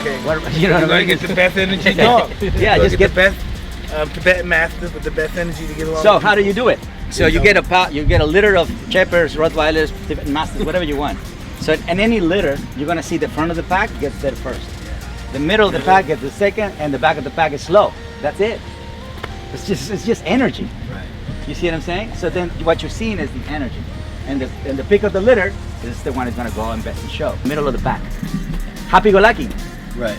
Okay. What, you know You're what I gonna mean? get the best energy dog. Yeah, just get get. the best Tibetan Mastiff with the best energy to get along. So with how do people. you do it? So you get a litter of Shepherds, Rottweilers, Tibetan Mastiffs, whatever you want. So in any litter, you're gonna see the front of the pack gets there first. The middle of the pack gets the second, and the back of the pack is slow. That's it. It's just energy. Right. You see what I'm saying? So then what you're seeing is the energy. And the pick of the litter is the one that's gonna go and best in show. Middle of the pack. Happy-go-lucky. Right.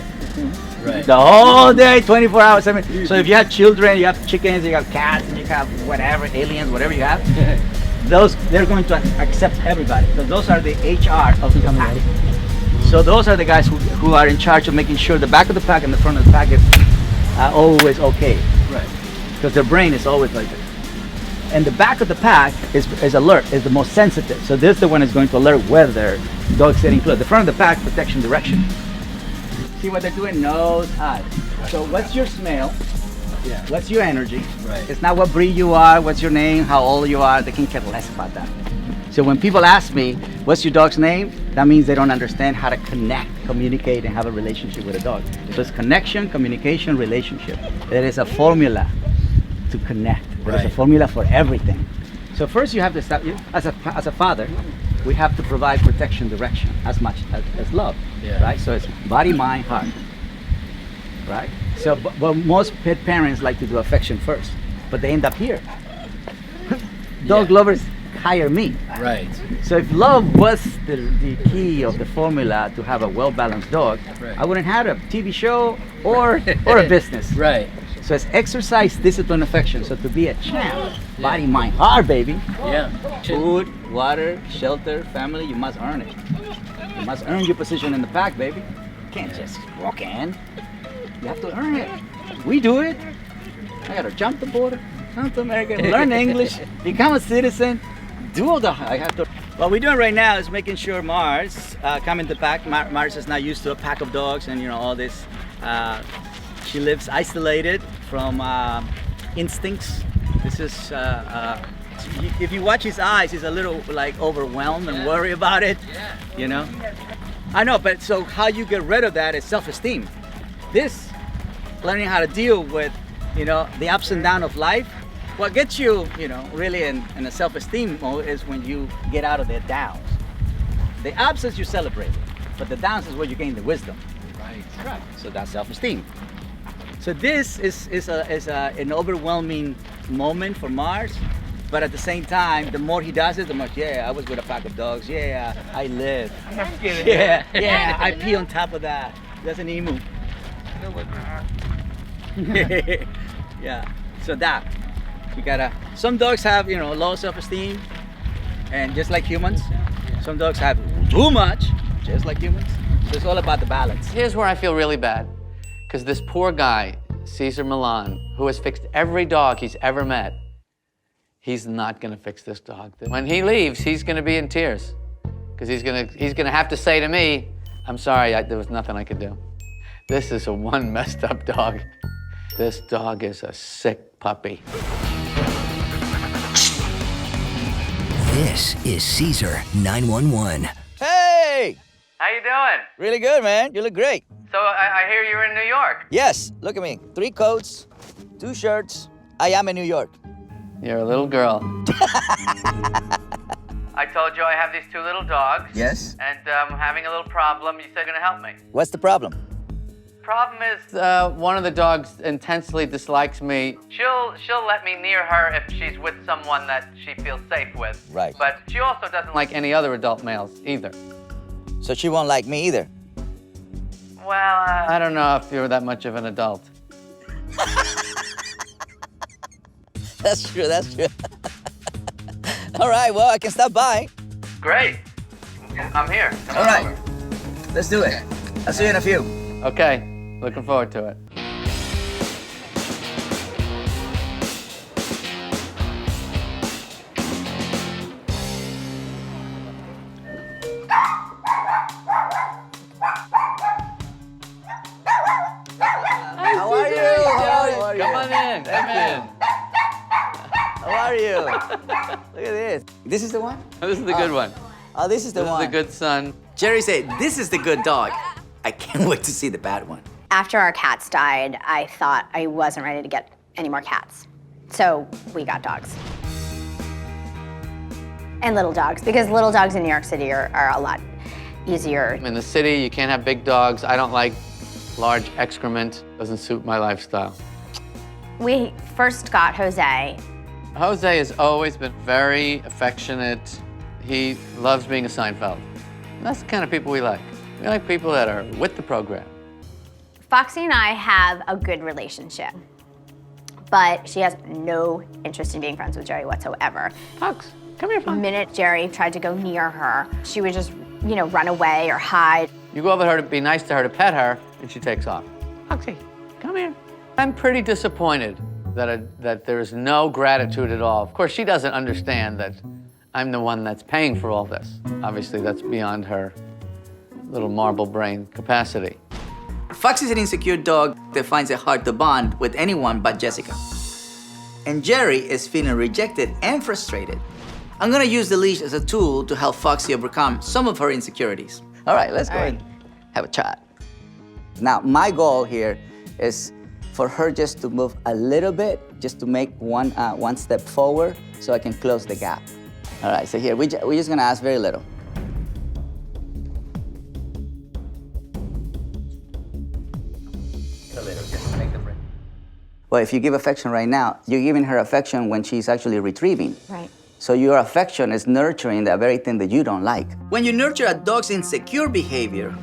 Right. The whole day, 24 hours. I mean, so if you have children, you have chickens, you have cats, and you have whatever, aliens, whatever you have, they're going to accept everybody. So those are the HR of the pack. So those are the guys who are in charge of making sure the back of the pack and the front of the pack is always okay. Right. Because their brain is always like this. And the back of the pack is alert, is the most sensitive. So this the one is going to alert whether dogs getting close. The front of the pack, protection, direction. See what they're doing? Nose, eyes. So what's your smell? Yeah. What's your energy? Right. It's not what breed you are, what's your name, how old you are. They can care less about that. So when people ask me, what's your dog's name? That means they don't understand how to connect, communicate, and have a relationship with a dog. So it's connection, communication, relationship. There is a formula to connect. There's a Right. formula for everything. So first you have to start, as a father, we have to provide protection, direction, as much as love, Yeah. right? So it's body, mind, heart, right? So, but most pet parents like to do affection first, but they end up here. Dog lovers hire me. Right. So if love was the key of the formula to have a well-balanced dog, Right. I wouldn't have a TV show or a business. Right. So it's exercise, discipline, affection. So to be a champ, body, mind, heart, baby. Yeah. Food, water, shelter, family, you must earn it. You must earn your position in the pack, baby. You can't just walk in. You have to earn it. We do it. I gotta jump the border, come to America, learn English, become a citizen, do all the, I have to. What we're doing right now is making sure Mars come in the pack. Mars is not used to a pack of dogs and all this. She lives isolated from instincts. This is, if you watch his eyes, he's a little like overwhelmed and worried about it, I know, but so how you get rid of that is self-esteem. This, learning how to deal with, the ups and downs of life. What gets you, really in a self-esteem mode is when you get out of the downs. The ups is you celebrate, but the downs is where you gain the wisdom. Right. So that's self-esteem. So this is an overwhelming moment for Mars, but at the same time, the more he does it, the more, I was with a pack of dogs. Yeah, I live. Yeah, I pee on top of that. That's an emu. Yeah. So that you gotta. Some dogs have low self-esteem, and just like humans, some dogs have too much, just like humans. So it's all about the balance. Here's where I feel really bad. Because this poor guy, Cesar Millan, who has fixed every dog he's ever met, he's not gonna fix this dog. When he leaves, he's gonna be in tears. Because he's gonna have to say to me, I'm sorry, there was nothing I could do. This is one messed up dog. This dog is a sick puppy. This is Cesar 911. Hey! How you doing? Really good, man. You look great. So I hear you're in New York. Yes, look at me. 3 coats, 2 shirts. I am in New York. You're a little girl. I told you I have these 2 little dogs. Yes. And I'm having a little problem. You said you're gonna help me. What's the problem? Problem is, one of the dogs intensely dislikes me. She'll let me near her if she's with someone that she feels safe with. Right. But she also doesn't like any other adult males either. So she won't like me either. Well, I don't know if you're that much of an adult. That's true. All right, well, I can stop by. Great. I'm here. Come All on right, over. let's do it. I'll see you in a few. Okay, looking forward to it. How are you? Come on in, come in. How are you? Look at this. This is the one? This is the good one. Oh, this is the This is one. the good son. Jerry said, this is the good dog. I can't wait to see the bad one. After our cats died, I thought I wasn't ready to get any more cats. So we got dogs. And little dogs, because little dogs in New York City are a lot easier. In the city, you can't have big dogs. I don't like large excrement. Doesn't suit my lifestyle. We first got Jose. Jose has always been very affectionate. He loves being a Seinfeld. And that's the kind of people we like. We like people that are with the program. Foxy and I have a good relationship, but she has no interest in being friends with Jerry whatsoever. Fox, come here, The Fox. minute Jerry tried to go near her, she would just, run away or hide. You go over to her to be nice to her, to pet her, and she takes off. Foxy, come here. I'm pretty disappointed that there's no gratitude at all. Of course, she doesn't understand that I'm the one that's paying for all this. Obviously, that's beyond her little marble brain capacity. Fox is an insecure dog that finds it hard to bond with anyone but Jessica. And Jerry is feeling rejected and frustrated. I'm gonna use the leash as a tool to help Foxy overcome some of her insecurities. All right, let's go and have a chat. Now, my goal here is for her just to move a little bit, just to make one step forward so I can close the gap. All right, so here, we're just gonna ask very little. Well, if you give affection right now, you're giving her affection when she's actually retrieving. Right. So your affection is nurturing the very thing that you don't like. When you nurture a dog's insecure behavior,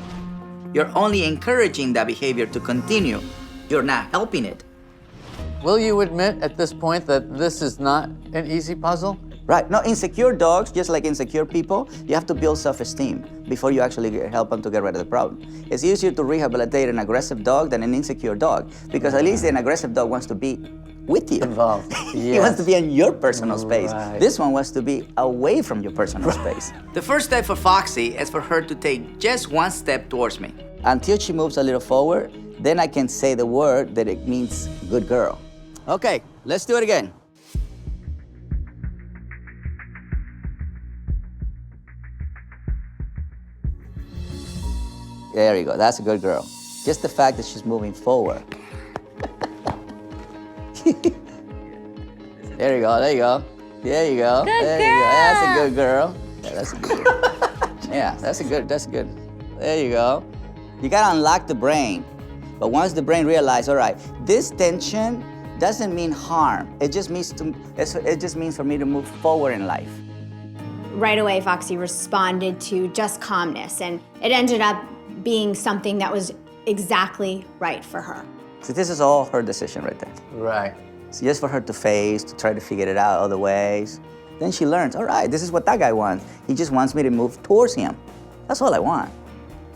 you're only encouraging that behavior to continue. You're not helping it. Will you admit at this point that this is not an easy puzzle? Right. No, insecure dogs, just like insecure people, you have to build self-esteem before you actually help them to get rid of the problem. It's easier to rehabilitate an aggressive dog than an insecure dog, because at least an aggressive dog wants to be with you. Involved. He wants to be in your personal space. Right. This one wants to be away from your personal space. The first step for Foxy is for her to take just one step towards me. Until she moves a little forward, then I can say the word that it means good girl. Okay, let's do it again. There you go, that's a good girl. Just the fact that she's moving forward. There you go, there you go. There you go. Good there girl. You go. That's a good girl. Yeah, that's a good girl. Yeah, that's good. There you go. You gotta unlock the brain. But once the brain realizes, all right, this tension doesn't mean harm. It just means for me to move forward in life. Right away, Foxy responded to just calmness, and it ended up being something that was exactly right for her. So this is all her decision right there. Right. So just for her to face, to try to figure it out other ways. Then she learns, all right, this is what that guy wants. He just wants me to move towards him. That's all I want.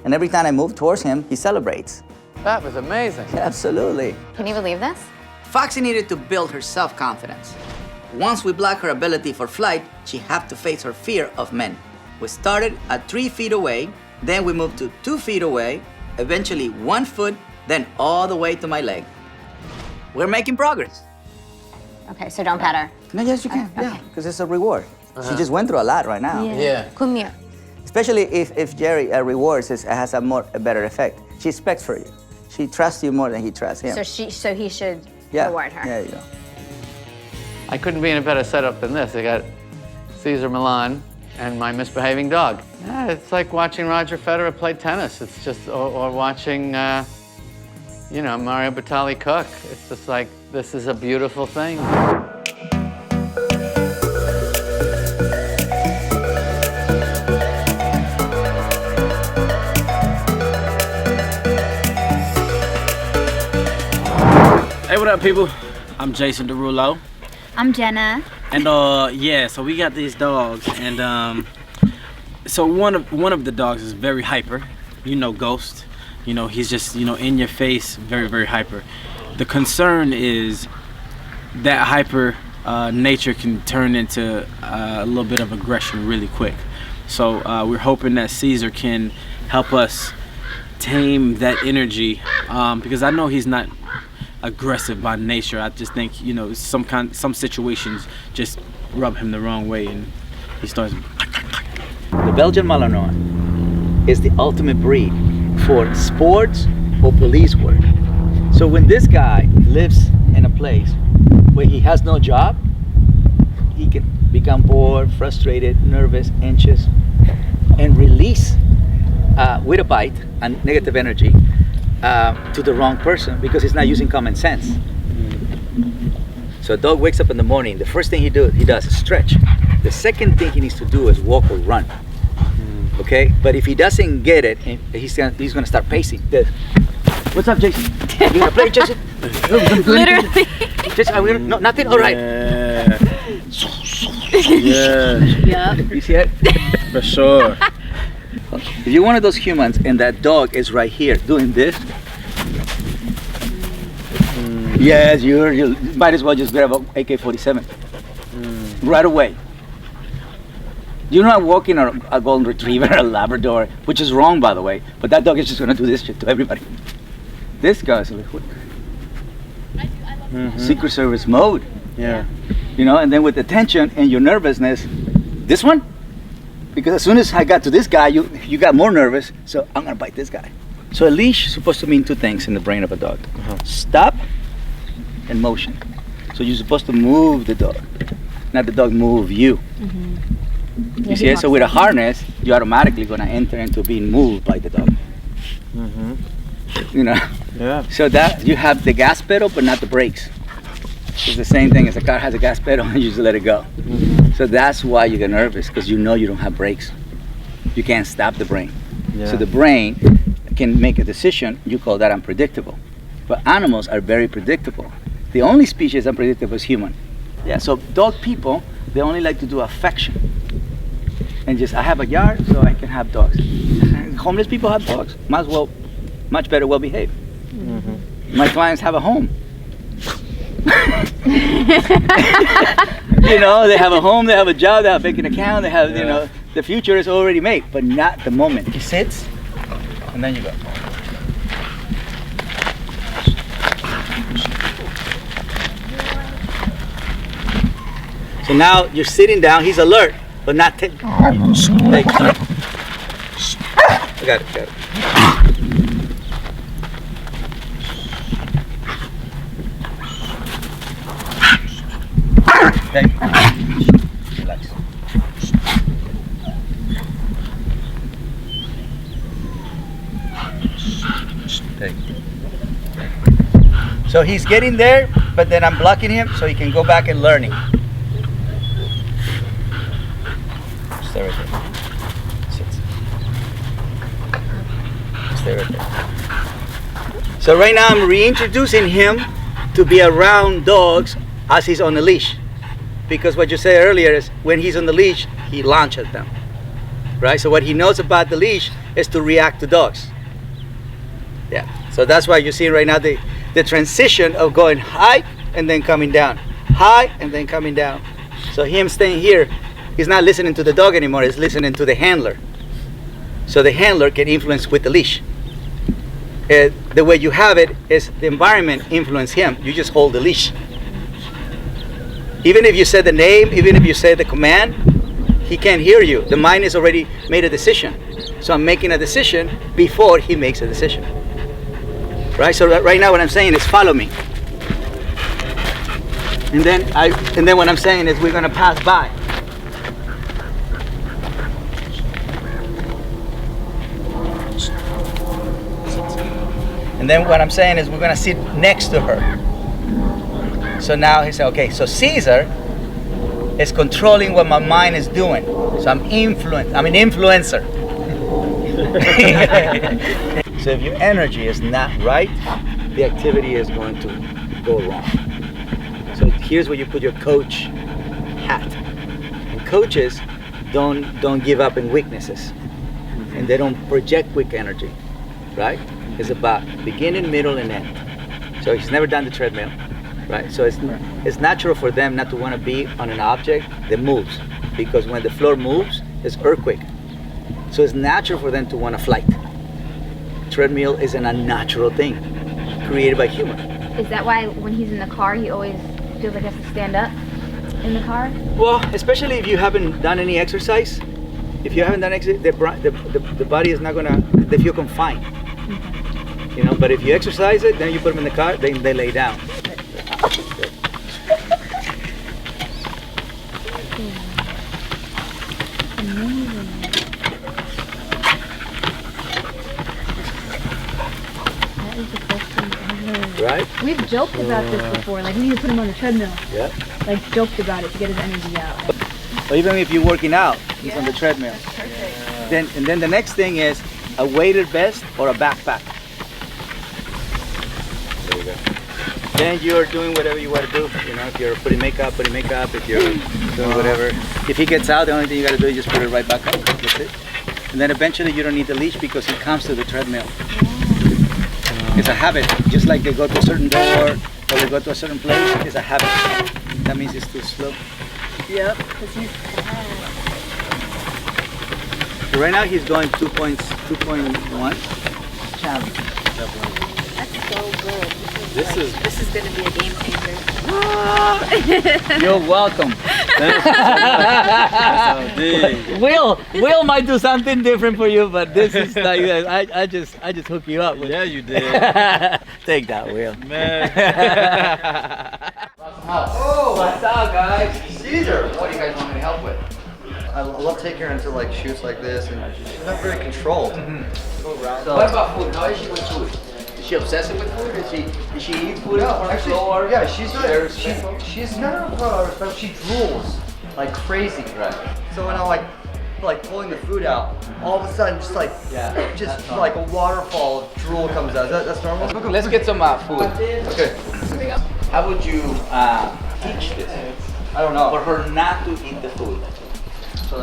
And every time I move towards him, he celebrates. That was amazing. Absolutely. Can you believe this? Foxy needed to build her self-confidence. Once we blocked her ability for flight, she had to face her fear of men. We started at 3 feet away, then we moved to 2 feet away, eventually 1 foot, then all the way to my leg. We're making progress. Okay, so don't pet her. No, yes, you can. Yeah, because it's a reward. She just went through a lot right now. Yeah. Come here. Especially if Jerry rewards, it has a better effect. She expects for you. She trusts you more than he trusts him. So he should Yeah. reward her. There you go. I couldn't be in a better setup than this. I got Cesar Millan and my misbehaving dog. Yeah, it's like watching Roger Federer play tennis. It's just, or watching, Mario Batali cook. It's just like, this is a beautiful thing. Hey, what up, people? I'm Jason Derulo. I'm Jenna. And so we got these dogs, and so one of the dogs is very hyper. Ghost. He's just in your face, very, very hyper. The concern is that hyper nature can turn into a little bit of aggression really quick. So we're hoping that Cesar can help us tame that energy, because I know he's not aggressive by nature. I just think some situations just rub him the wrong way, and he starts. The Belgian Malinois is the ultimate breed for sports or police work. So when this guy lives in a place where he has no job, he can become bored, frustrated, nervous, anxious, and release with a bite and negative energy to the wrong person because he's not using common sense. So a dog wakes up in the morning, the first thing he does is stretch. The second thing he needs to do is walk or run. Okay? But if he doesn't get it, he's gonna start pacing. What's up, Jason? You gonna play, Jason? Literally. Jason, no, nothing? All right. Yeah. Yeah. You see it? For sure. If you're one of those humans and that dog is right here doing this, yes, you might as well just grab a AK-47 right away. You're not walking a golden retriever, a Labrador, which is wrong, by the way, but that dog is just gonna do this shit to everybody. This guy's like, what? Secret Service mode. Yeah. You know, and then with the tension and your nervousness, this one, because as soon as I got to this guy, you got more nervous, so I'm gonna bite this guy. So a leash is supposed to mean two things in the brain of a dog. Stop and motion. So you're supposed to move the dog, not the dog move you. You see it? So with a harness, you're automatically gonna enter into being moved by the dog. You know? Yeah. So that you have the gas pedal, but not the brakes. It's the same thing as a car has a gas pedal and you just let it go. So that's why you get nervous, because you know you don't have brakes. You can't stop the brain. Yeah. So the brain can make a decision, you call that unpredictable. But animals are very predictable. The only species unpredictable is human. Yeah, so dog people, they only like to do affection. And just, I have a yard, so I can have dogs. Homeless people have dogs, much better well behaved. My clients have a home. You know, they have a home, they have a job, they have a banking account, they have, you know, the future is already made, but not the moment. He sits, and then you go. So now you're sitting down, he's alert, but not take. I got it. Okay. Relax. Okay. So he's getting there, but then I'm blocking him so he can go back and learning. Stay right there. Sit. Stay right there. So right now I'm reintroducing him to be around dogs as he's on the leash. Because what you said earlier is when he's on the leash, he launches them. Right? So what he knows about the leash is to react to dogs. Yeah. So that's why you're seeing right now the transition of going high and then coming down. High and then coming down. So him staying here, he's not listening to the dog anymore, he's listening to the handler. So the handler can influence with the leash. The way you have it is the environment influence him. You just hold the leash. Even if you say the name, even if you say the command, he can't hear you. The mind has already made a decision. So I'm making a decision before he makes a decision. Right? So right now what I'm saying is follow me. And then what I'm saying is we're gonna pass by. And then what I'm saying is we're gonna sit next to her. So now he said, okay, so Cesar is controlling what my mind is doing. So I'm an influencer. So if your energy is not right, the activity is going to go wrong. So here's where you put your coach hat. And coaches don't give up in weaknesses. And they don't project weak energy, right? It's about beginning, middle, and end. So he's never done the treadmill. Right, so it's natural for them not to want to be on an object that moves, because when the floor moves, it's earthquake. So it's natural for them to want to flight. Treadmill is an unnatural thing created by human. Is that why when he's in the car, he always feels like he has to stand up in the car? Well, especially if you haven't done any exercise. If you haven't done exercise, the body is not gonna. They feel confined. You know, but if you exercise it, then you put them in the car, then they lay down. Right? We've joked about this before. Like, we need to put him on the treadmill. Yeah. Like, joked about it to get his energy out. Or even if you're working out, he's on the treadmill. Perfect. Then the next thing is a weighted vest or a backpack. There you go. Then you're doing whatever you want to do. You know, if you're putting makeup. If you're doing whatever. If he gets out, the only thing you got to do is just put it right back up. That's it. And then eventually you don't need the leash because he comes to the treadmill. It's a habit. Just like they go to a certain door or they go to a certain place, it's a habit. That means it's too slow. Yep, because he's So right now he's going 2.1. Challenge. That's so good. This This is going to be a game changer. You're welcome. Will might do something different for you, but this is like I just hook you up with. Yeah, you did. Take that, Will. Man. Oh, what's up, guys? Cesar, what do you guys want me to help with? I love taking her into like shoots like this, and she's not very controlled. So, What about food? How is she with food? Is she obsessive with food? Does she eat food no, on the actually, floor? yeah, she's not. Very She's respectful? not respectful. She drools like crazy. Right. So when I'm like pulling the food out, all of a sudden just like like a waterfall of drool comes out. That's normal. Let's get some food. Okay. How would you teach this? I don't know. For her not to eat the food. So,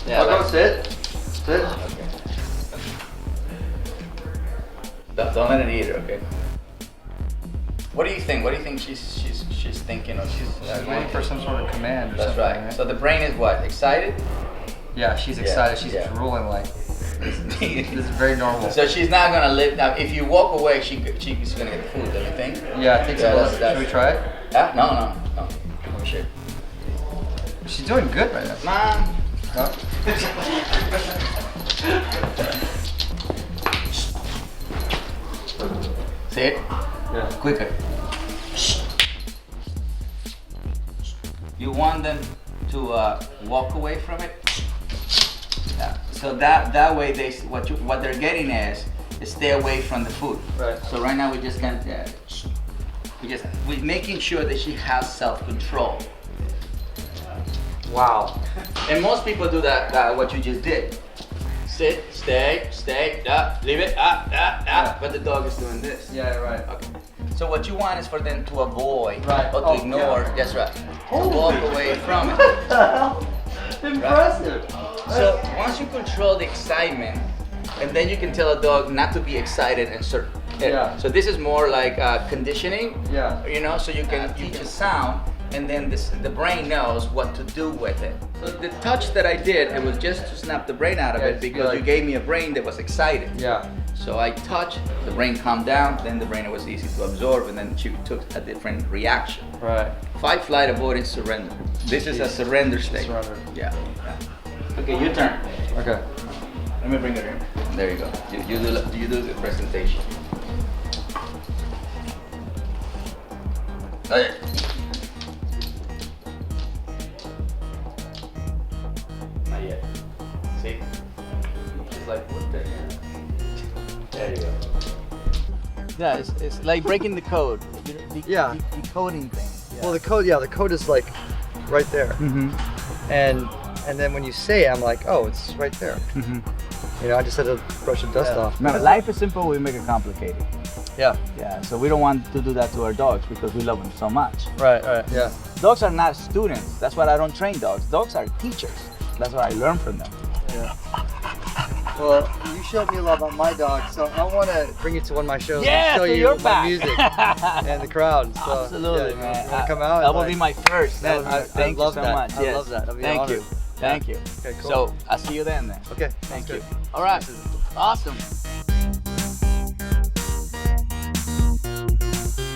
Yeah, I'll go like- sit. Don't let it eat her, okay? What do you think? What do you think she's thinking or she's Waiting for some sort of command. Or That's something, right. So the brain is what? Excited? Yeah, she's Yeah, excited. She's yeah. drooling like. This is very normal. So she's not gonna live now. If you walk away, she's gonna get the food. Don't you think? Yeah, I think so. Yeah, Should we try it? No. Oh shit. She's doing good right now. Mom. No? See it? Yeah. Quicker. You want them to walk away from it. Yeah. So that way what they're getting is stay away from the food. Right. So right now we just can't. We're making sure that she has self-control. Wow. And most people do that. What you just did. Sit, stay, leave it, but the dog is doing this. Yeah, right. Okay. So what you want is for them to avoid Right. or to Oh, ignore. yeah. That's right. To walk away from it. Impressive. So once you control the excitement, and then you can tell a dog not to be excited and certain. Yeah. So this is more like conditioning. Yeah. You know, so you can teach a sound, and then the brain knows what to do with it. So the touch that I did, it was just to snap the brain out of Yeah, it just be because like- you gave me a brain that was excited. Yeah. So I touched, the brain calmed down, then the brain was easy to absorb, and then she took a different reaction. Right. Fight, flight, avoidance, surrender. This is a surrender state. Surrender. Yeah. Okay, your turn. Okay. Let me bring her in. There you go. You do the presentation. Hey. Not yet. See? Just like what there. There you go. Yeah, it's like breaking the code. Yeah. Decoding things. Well, the code is like right there. Mm-hmm. And then when you say it, I'm like, oh, it's right there. Mm-hmm. You know, I just had to brush the dust off. Now, life is simple, we make it complicated. Yeah. Yeah, so we don't want to do that to our dogs because we love them so much. Right. Yeah. Dogs are not students. That's why I don't train dogs. Dogs are teachers. That's what I learn from them. Well, you showed me a lot about my dog, so I want to bring you to one of my shows Yeah, and show so you you're my back. music and the crowd. So, Absolutely, yeah, man. You want to come out? That and, will be my first. Man, Thank I love you so that. much. I Yes. love that. That'd be Thank an you. honor. Thank you. Okay, cool. So I'll see you then. Okay. Thank sounds you. good. All right. Awesome.